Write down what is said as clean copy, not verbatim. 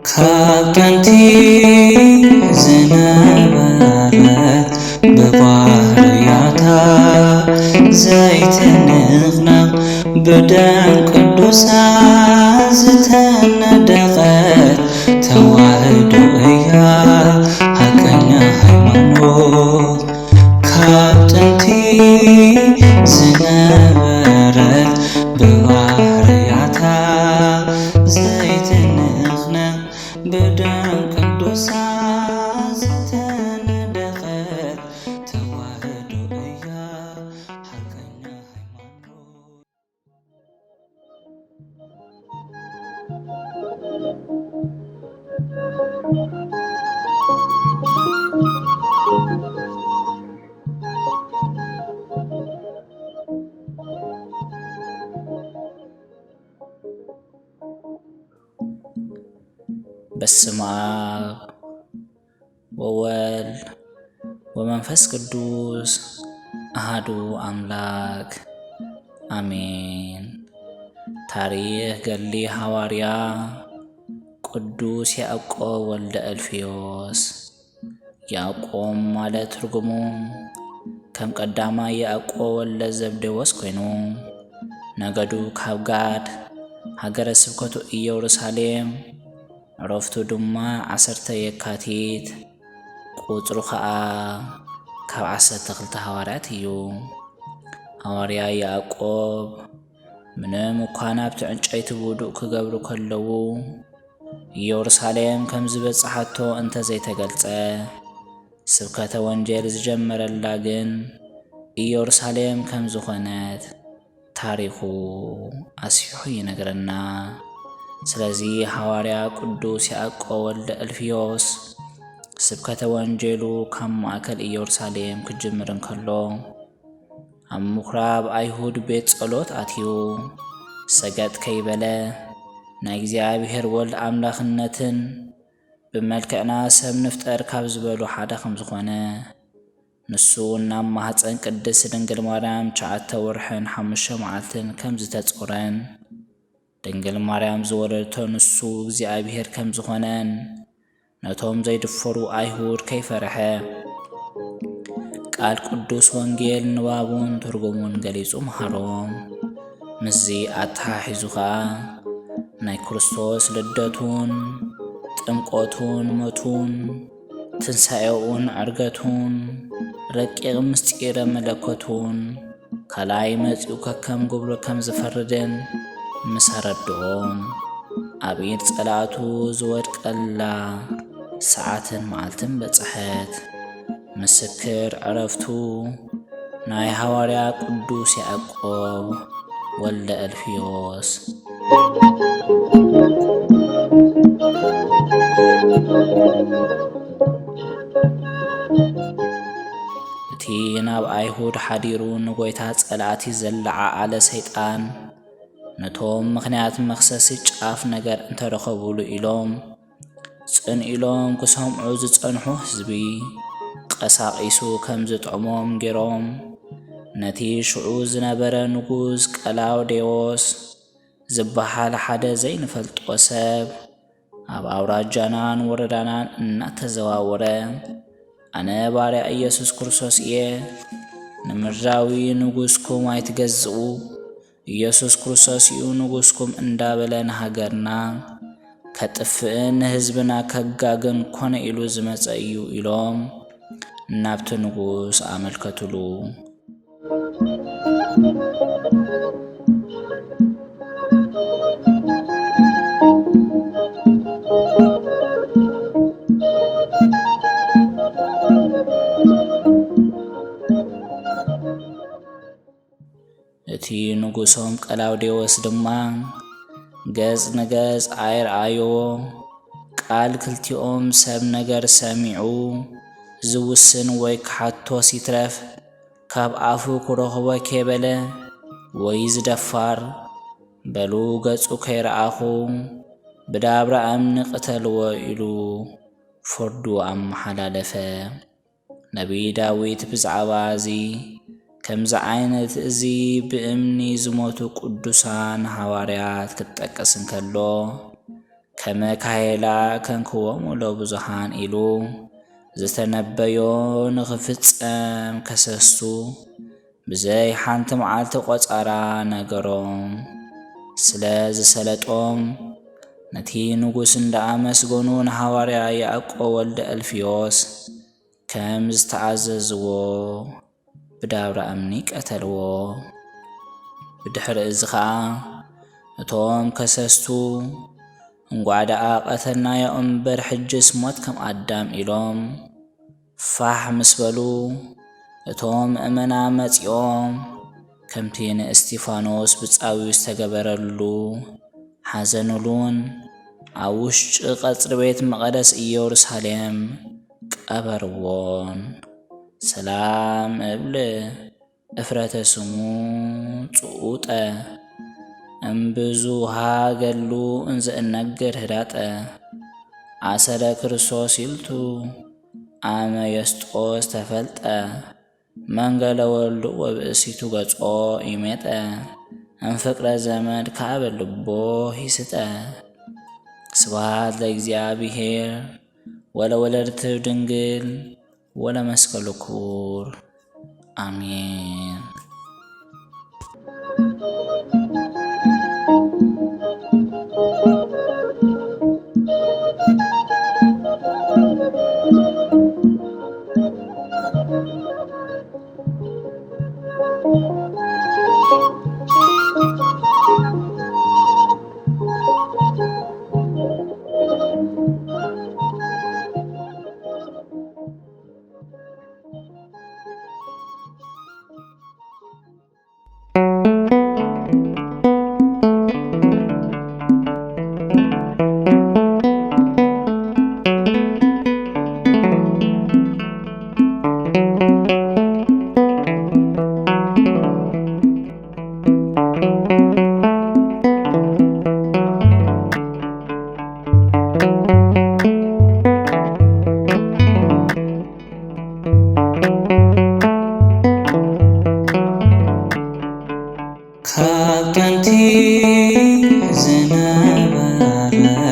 ካበንቲ ዝነበረት በባህርያታ ዘይትንቕነቕ ብደም ቅዱሳን ዝተነደቐት ተዋህዶ እያ ሐቀኛ ሃይማኖት። ካብ ጥንቲ ዝነበረት በባህርያታ ዘይትንቕነቕ ብደም ቅዱሳን ዝተነደቐት ተዋህዶ እያ ሐቀኛ ሃይማኖት። በስመ አብ ወወልድ ወመንፈስ ቅዱስ አሐዱ አምላክ አሜን። ታሪክ ገድሊ ሐዋርያ ቅዱስ ያዕቆብ ወልደ እልፍዮስ። ያዕቆብ ማለት ትርጉሙ ከም ቀዳማይ ያዕቆብ ወልደ ዘብዴዎስ ኮይኑ ነገዱ ካብ ጋድ ሃገረ ስብከቱ ኢየሩሳሌም ዕረፍቱ ድማ 10 የካቲት ቁጽሩ ከዓ ካብ 12 ሐዋርያት እዩ። ሐዋርያ ያዕቆብ ምንም እኳ ናብቲ ዕንጨይቲ ውዱእ ክገብሩ ከለዉ ኢየሩሳሌም ከም ዝበጽሓቶ እንተዘይተገልጸ ስብከተ ወንጌል ዝጀመረላ ግን ኢየሩሳሌም ከም ዝኾነት ታሪኹ ኣስፊሑ ይነግረና። ስለዚ ሐዋርያ ቅዱስ ያዕቆብ ወልደ እልፍዮስ ስብከተ ወንጌሉ ካብ ማእከል ኢየሩሳሌም ክጅምር እንከሎ ኣብ ምኵራብ ኣይሁድ ቤት ጸሎት ኣትዩ ሰገድ ከይበለ ናይ እግዚኣብሔር ወልድ ኣምላኽነትን ብመልክዕና ሰብ ንፍጠር ካብ ዝበሉ ሓደ ከም ዝኾነ ንሱ ናብ ማህፀን ቅድስት ድንግል ማርያም 9 ወርሕን 5 መዓልትን ከም ዝተጾረን ድንግል ማርያም ዝወለደቶ ንሱ እግዚኣብሔር ከም ዝኾነን ነቶም ዘይድፈሩ ኣይሁድ ከይፈርሐ ቃል ቅዱስ ወንጌል ንባቡን ትርጉሙን ገሊጹ መሃሮም። ምዚ ኣተሓሒዙ ከዓ ናይ ክርስቶስ ልደቱን ጥምቆቱን ሞቱን ትንሣኤኡን ዕርገቱን ረቂቕ ምስጢረ መለኮቱን ከላይ መጺኡ ከከም ግብሩ ከም ዝፈርድን ምስ ኣረድኦም ኣብ ኢድ ጸላእቱ ዝወድቀላ ሰዓትን መዓልትን በጽሐት ምስክር ዕረፍቱ ናይ ሐዋርያ ቅዱስ ያዕቆብ ወልደ እልፍዮስ። እቲ ናብ ኣይሁድ ሓዲሩ ንጐይታ ጸላእቲ ዘለዓዓለ ሰይጣን ነቶም ምኽንያት መኽሰሲ ጫፍ ነገር እንተረኸቡሉ ኢሎም ጽንኢሎም ክሰምዑ ዝጸንሑ ህዝቢ ቀሳቒሱ ከም ዝጥዕሞም ገይሮም ነቲ ሽዑ ዝነበረ ንጉስ ቀላውዴዎስ ዝበሃል ሓደ ዘይንፈልጦ ሰብ ኣብ ኣውራጃናን ወረዳናን እናተዘዋወረ ኣነ ባርያ ኢየሱስ ክርስቶስ እየ፣ ንምድራዊ ንጉስኩም ኣይትገዝኡ፣ ኢየሱስ ክርስቶስ እዩ ንጉስኩም እንዳበለ ንሃገርና ከጥፍእን ንህዝብና ከጋግን ኮነ ኢሉ ዝመጸ እዩ ኢሎም ናብቲ ንጉስ ኣመልከቱሉ። እቲ ንጉሶም ቀላውዴዎስ ድማ ገጽ ንገጽ ኣይረኣዮ ቃል ክልቲኦም ሰብ ነገር ሰሚዑ ዝውስን ወይ ክሓቶ ሲትረፍ ካብ ኣፉ ክረኽቦ ከይበለ ወይ ዝደፋር በሉ ገጹ ከይረኣኹ ብዳብራ እምኒ ቅተልዎ ኢሉ ፍርዱ ኣመሓላለፈ። ነቢይ ዳዊት ብዛዕባ እዚ ከምዚ ዓይነት እዚ ብእምኒ ዝሞቱ ቅዱሳን ሐዋርያት ክትጠቀስ እንከሎ ከመካየላ ከንክዎሙ ለብዙሃን ኢሉ ዝተነበዮ ንኽፍጸም ከሰስቱ ብዘይ ሓንቲ መዓልቲ ቆጸራ ነገሮም ስለ ዝሰለጦም ነቲ ንጉስ እንዳኣመስገኑ ንሐዋርያ ያዕቆብ ወልደ ኣልፊዮስ ከም ዝተኣዘዝዎ ብዳብራ እምኒ ቀተልዎ። ብድሕሪ እዚ ኸዓ እቶም ከሰስቱ እንጓዕዳኣ ቀተልናዮ እምበር ሕጅስ ሞት ከም ኣዳም ኢሎም ፋሕ ምስ በሉ እቶም ምእመናን መጺኦም ከምቲ ንእስጢፋኖስ ብጻዊው ዝተገበረሉ ሓዘኑሉን ኣብ ውሽጢ ቐጽሪ ቤተ መቕደስ ኢየሩሳሌም ቀበርዎን። ሰላም እብል እፍረተ ስሙ ጽዑጠ እምብዙሃ ገሉ እንዘ እነግር ህዳጠ አሰረ ክርስቶስ ይልቱ አመ የስጦስ ተፈልጠ መንገለ ወልዱ ወብእሲቱ ገጾ ይሜጠ እንፍቅረ ዘመድ ካበ ልቦ ይስጠ። ስብሐት ለእግዚአብሔር ወለወለድቱ ድንግል ወለመስቀሉ ክቡር አሜን።